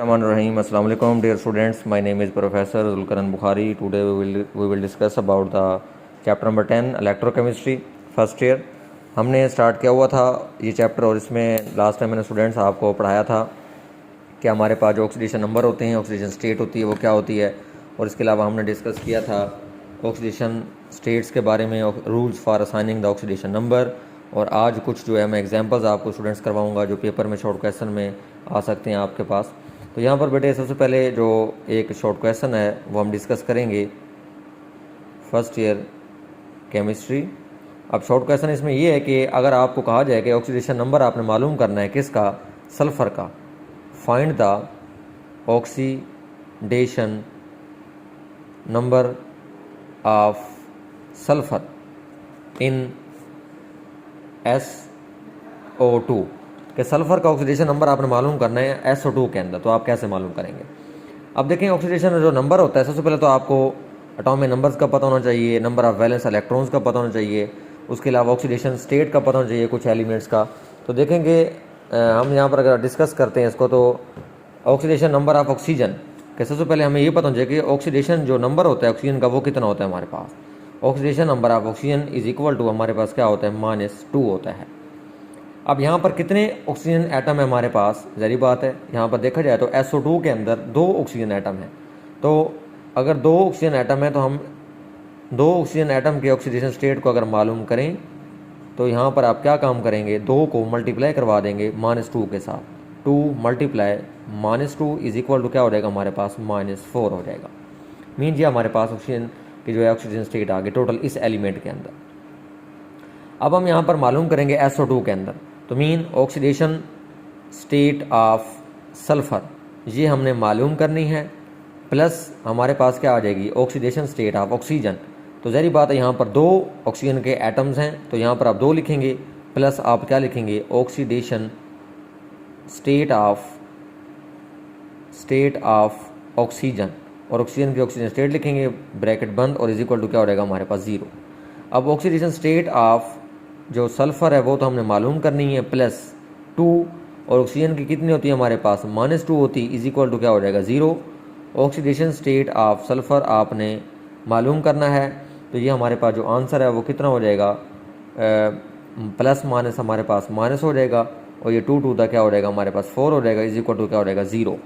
Rahim. Assalamu alaikum, dear students. My name is Professor Zulkaran Bukhari. Today we will discuss about the chapter number 10 electrochemistry first year. हमने start किया हुआ था ये chapter और इसमें last time मैंने students आपको पढ़ाया था कि हमारे पास जो ऑक्सीडेशन नंबर होते हैं, ऑक्सीडेशन स्टेट होती है, वो क्या होती है। और इसके अलावा हमने डिस्कस किया था ऑक्सीडेशन स्टेट्स के बारे में, rules for assigning the oxidation number. और आज कुछ जो है मैं एग्जांपल्स आपको स्टूडेंट्स करवाऊंगा जो पेपर में शॉर्ट क्वेश्चन में आ सकते हैं आपके पास। तो यहाँ पर बेटे सबसे पहले जो एक शॉर्ट क्वेश्चन है वो हम डिस्कस करेंगे फर्स्ट ईयर केमिस्ट्री। अब शॉर्ट क्वेश्चन इसमें ये है कि अगर आपको कहा जाए कि ऑक्सीडेशन नंबर आपने मालूम करना है किसका, सल्फ़र का, find the oxidation number of sulphur in SO2 कि सल्फ़र का ऑक्सीडेशन नंबर आपने मालूम करना है SO2 के अंदर, तो आप कैसे मालूम करेंगे। अब देखें ऑक्सीडेशन जो नंबर होता है, सबसे पहले तो आपको एटॉमिक नंबर्स का पता होना चाहिए, नंबर ऑफ वैलेंस इलेक्ट्रॉन्स का पता होना चाहिए, उसके अलावा ऑक्सीडेशन स्टेट का पता होना चाहिए कुछ एलिमेंट्स का। तो देखेंगे हम यहाँ पर अगर डिस्कस करते हैं इसको, तो ऑक्सीडेशन नंबर ऑफ ऑक्सीजन कि सबसे पहले हमें ये पता होना चाहिए कि ऑक्सीडेशन जो नंबर होता है ऑक्सीजन का वो कितना होता है हमारे पास। Oxidation number of oxygen is equal to हमारे पास क्या होता है, -2 होता है। अब यहाँ पर कितने ऑक्सीजन एटम है हमारे पास, जरी बात है यहाँ पर देखा जाए तो SO2 के अंदर 2 ऑक्सीजन एटम है। तो अगर 2 ऑक्सीजन एटम है तो हम 2 ऑक्सीजन एटम के ऑक्सीडेशन स्टेट को अगर मालूम करें तो यहाँ पर आप क्या काम करेंगे, 2 को मल्टीप्लाई करवा देंगे -2 के साथ। 2 मल्टीप्लाई -2 इज इक्वल टू क्या हो जाएगा हमारे पास, -4 हो जाएगा। मीन जी हमारे पास ऑक्सीजन की जो है ऑक्सीजन स्टेट आ गई टोटल इस एलिमेंट के अंदर। अब हम यहाँ पर मालूम करेंगे SO2 के अंदर, तो mean oxidation state of sulphur ये हमने मालूम करनी है, प्लस हमारे पास क्या आ जाएगी, ऑक्सीडेशन स्टेट ऑफ ऑक्सीजन। तो जहरी बात है यहाँ पर 2 ऑक्सीजन के एटम्स हैं तो यहाँ पर आप 2 लिखेंगे, प्लस आप क्या लिखेंगे, ऑक्सीडेशन स्टेट ऑफ ऑक्सीजन, और ऑक्सीजन की ऑक्सीजन स्टेट लिखेंगे, ब्रैकेट बंद, और इज इक्वल टू क्या हो जाएगा हमारे पास 0। अब ऑक्सीडेशन स्टेट ऑफ जो सल्फ़र है वो तो हमने मालूम करनी है, +2, और ऑक्सीजन की कितनी होती है हमारे पास, -2 होती, इज इक्वल टू क्या हो जाएगा 0। ऑक्सीडेशन स्टेट ऑफ सल्फ़र आपने मालूम करना है, तो ये हमारे पास जो आंसर है वो कितना हो जाएगा, प्लस माइनस हमारे पास माइनस हो जाएगा, और ये 2 क्या हो जाएगा हमारे पास 4 हो जाएगा, इज इक्वल टू क्या हो जाएगा 0।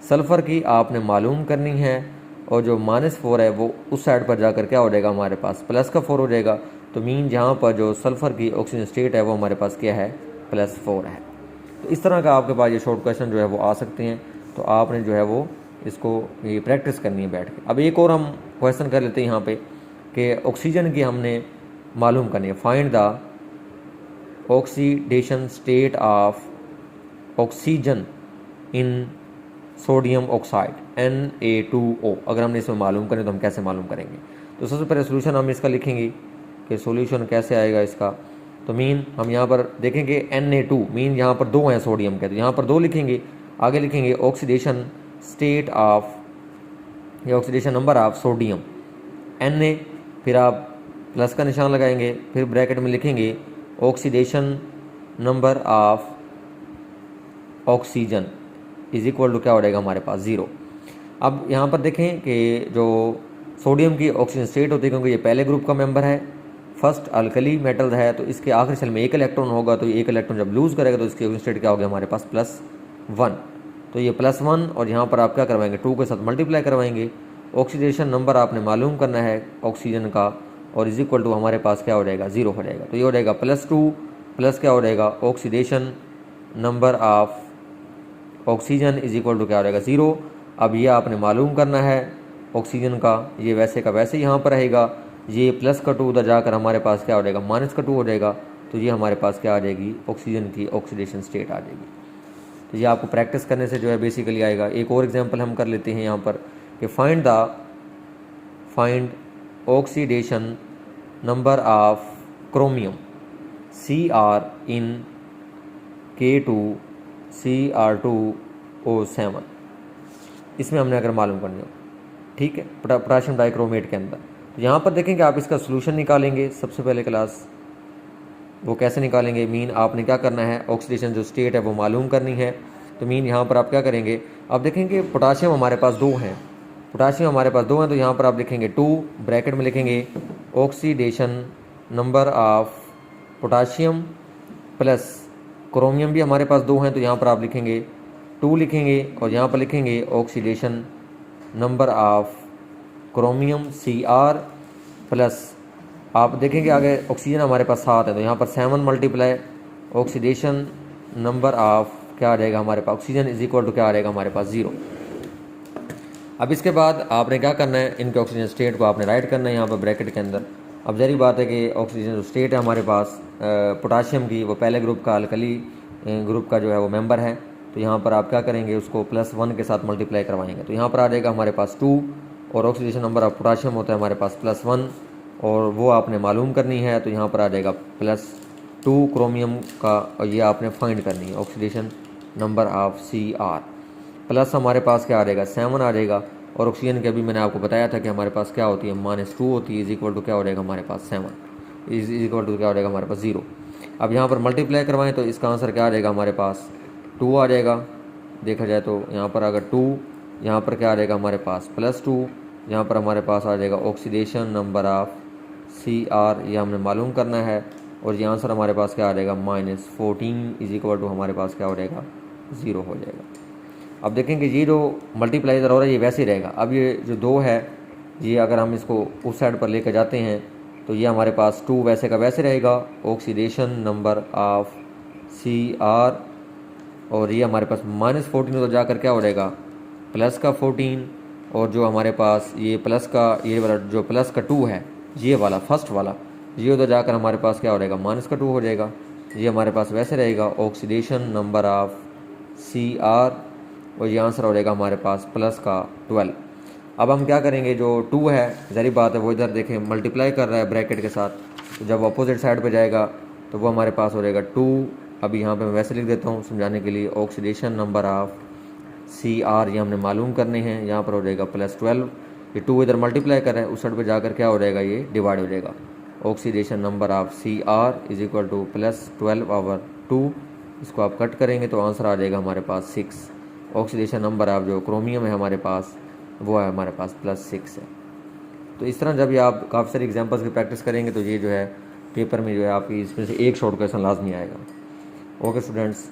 सल्फ़र की आपने मालूम करनी है, और जो -4 है वो उस साइड पर जाकर क्या हो जाएगा हमारे पास प्लस का 4 हो जाएगा। तो मीन जहाँ पर जो सल्फ़र की ऑक्सीजन स्टेट है वो हमारे पास क्या है, +4 है। तो इस तरह का आपके पास ये शॉर्ट क्वेश्चन जो है वो आ सकते हैं, तो आपने जो है वो इसको ये प्रैक्टिस करनी है बैठ के। अब एक और हम क्वेश्चन कर लेते हैं यहाँ पे कि ऑक्सीजन की हमने मालूम करनी है, find the oxidation state of oxygen in sodium oxide Na2O। अगर हमने इसमें मालूम करें तो हम कैसे मालूम करेंगे। तो सबसे पहले सोल्यूशन हम इसका लिखेंगे कि सोल्यूशन कैसे आएगा इसका। तो मीन हम यहाँ पर देखेंगे Na2, मीन यहाँ पर 2 हैं सोडियम के, तो यहाँ पर 2 लिखेंगे, आगे लिखेंगे ऑक्सीडेशन स्टेट ऑफ या oxidation number of sodium Na, फिर आप प्लस का निशान लगाएंगे, फिर ब्रैकेट में लिखेंगे oxidation number of oxygen is equal to क्या हो जाएगा हमारे पास 0। अब यहाँ पर देखें कि जो सोडियम की ऑक्सीजन स्टेट होती है, क्योंकि ये पहले ग्रुप का मेंबर है, फर्स्ट अल्कली मेटल है, तो इसके आखिरी सेल में 1 इलेक्ट्रॉन होगा, तो ये 1 इलेक्ट्रॉन जब लूज़ करेगा तो इसकी ऑक्सीजन स्टेट क्या होगा हमारे पास +1। तो ये +1, और यहाँ पर आप क्या करवाएंगे, 2 के साथ मल्टीप्लाई करवाएंगे। ऑक्सीडेशन नंबर आपने मालूम करना है ऑक्सीजन का, और इज इक्वल टू हमारे पास क्या हो जाएगा 0 हो जाएगा। तो ये हो जाएगा +2 प्लस क्या हो जाएगा, oxidation number of oxygen is equal to क्या हो जाएगा 0। अब ये आपने मालूम करना है ऑक्सीजन का, ये वैसे का वैसे यहाँ पर रहेगा, ये प्लस का 2 उधर जाकर हमारे पास क्या हो जाएगा -2 हो जाएगा। तो ये हमारे पास क्या आ जाएगी, ऑक्सीजन की ऑक्सीडेशन स्टेट आ जाएगी। तो ये आपको प्रैक्टिस करने से जो है बेसिकली आएगा। एक और एग्जांपल हम कर लेते हैं यहाँ पर कि find oxidation number of chromium Cr in K2Cr2O7। इसमें हमने अगर मालूम करनी हो, ठीक है, पोटाशियम डाइक्रोमेट के अंदर। तो यहाँ पर देखेंगे आप इसका सोल्यूशन निकालेंगे सबसे पहले क्लास, वो कैसे निकालेंगे, मीन आपने क्या करना है, ऑक्सीडेशन जो स्टेट है वो मालूम करनी है। तो मीन यहाँ पर आप क्या करेंगे, अब देखेंगे पोटाशियम हमारे पास 2 हैं, पोटाशियम हमारे पास 2 हैं, तो यहाँ पर आप लिखेंगे 2, ब्रैकेट में लिखेंगे oxidation number of potassium plus chromium भी हमारे पास 2 हैं, तो यहाँ पर आप लिखेंगे 2 लिखेंगे और यहाँ पर लिखेंगे oxidation number of chromium Cr plus आप देखेंगे आगे ऑक्सीजन हमारे पास 7 है, तो यहाँ पर 7 मल्टीप्लाई ऑक्सीडेशन नंबर ऑफ क्या आ जाएगा हमारे पास ऑक्सीजन इज इक्वल टू क्या आ जाएगा हमारे पास 0। अब इसके बाद आपने क्या करना है, इनके ऑक्सीजन स्टेट को आपने राइट करना है यहाँ पर ब्रैकेट के अंदर। अब जहरी बात है कि ऑक्सीजन जो स्टेट है हमारे पास पोटाशियम की, वो पहले ग्रुप का अल्कली ग्रुप का जो है वो मेंबर है, तो यहाँ पर आप क्या करेंगे उसको +1 के साथ मल्टीप्लाई करवाएंगे, तो यहाँ पर आ जाएगा हमारे पास 2 और ऑक्सीडेशन नंबर ऑफ पोटाशियम होता है हमारे पास +1 और वो आपने मालूम करनी है, तो यहाँ पर आ जाएगा +2 क्रोमियम का और ये आपने फाइंड करनी है oxidation number of Cr plus हमारे पास क्या आ जाएगा 7 आ जाएगा और ऑक्सीजन के अभी मैंने आपको बताया था कि हमारे पास क्या होती है -2 होती है, इज इक्वल टू क्या हो जाएगा हमारे पास 7 इज इक्वल टू क्या हो जाएगा हमारे पास 0। अब यहाँ पर मल्टीप्लाई करवाएं तो इसका आंसर क्या आ जाएगा हमारे पास 2 आ जाएगा। देखा जाए तो यहाँ पर अगर 2 यहाँ पर क्या आ जाएगा हमारे पास +2 यहाँ पर हमारे पास आ जाएगा ऑक्सीडेशन नंबर ऑफ Cr, ये हमने मालूम करना है और ये आंसर हमारे पास क्या आ जाएगा -14 इज इक्वल टू हमारे पास क्या हो जाएगा 0 हो जाएगा। अब देखेंगे ये जो मल्टीप्लाइजर हो रहा है ये वैसे ही रहेगा। अब ये जो 2 है ये अगर हम इसको उस साइड पर लेकर जाते हैं तो ये हमारे पास 2 वैसे का वैसे रहेगा ऑक्सीडेशन नंबर ऑफ Cr और ये हमारे पास -14 तो जाकर क्या हो जाएगा प्लस का 14 और जो हमारे पास ये प्लस का ये वाला जो प्लस का 2 है ये वाला फर्स्ट वाला ये तो जाकर हमारे पास क्या हो जाएगा -2 हो जाएगा। ये हमारे पास वैसे रहेगा ऑक्सीडेशन नंबर ऑफ Cr और ये आंसर हो जाएगा हमारे पास प्लस का 12। अब हम क्या करेंगे, जो 2 है ज़ाहिर बात है वो इधर देखें मल्टीप्लाई कर रहा है ब्रैकेट के साथ, तो जब अपोजिट साइड पे जाएगा तो वो हमारे पास हो जाएगा 2। अभी यहाँ पे मैं वैसे लिख देता हूँ समझाने के लिए ऑक्सीडेशन नंबर ऑफ Cr ये हमने मालूम करने हैं, यहाँ पर हो जाएगा +12। ये 2 इधर मल्टीप्लाई कर रहा है उस साइड पर जाकर क्या हो जाएगा ये डिवाइड हो जाएगा oxidation number of Cr is equal to +12/2। इसको आप कट करेंगे तो आंसर आ जाएगा हमारे पास 6। ऑक्सीडेशन नंबर ऑफ जो क्रोमियम है हमारे पास वो है हमारे पास +6 है। तो इस तरह जब ये आप काफ़ी सारी एग्जांपल्स की प्रैक्टिस करेंगे तो ये जो है पेपर में जो है आपकी इसमें से एक शॉर्ट क्वेश्चन लाजमी आएगा। Okay students.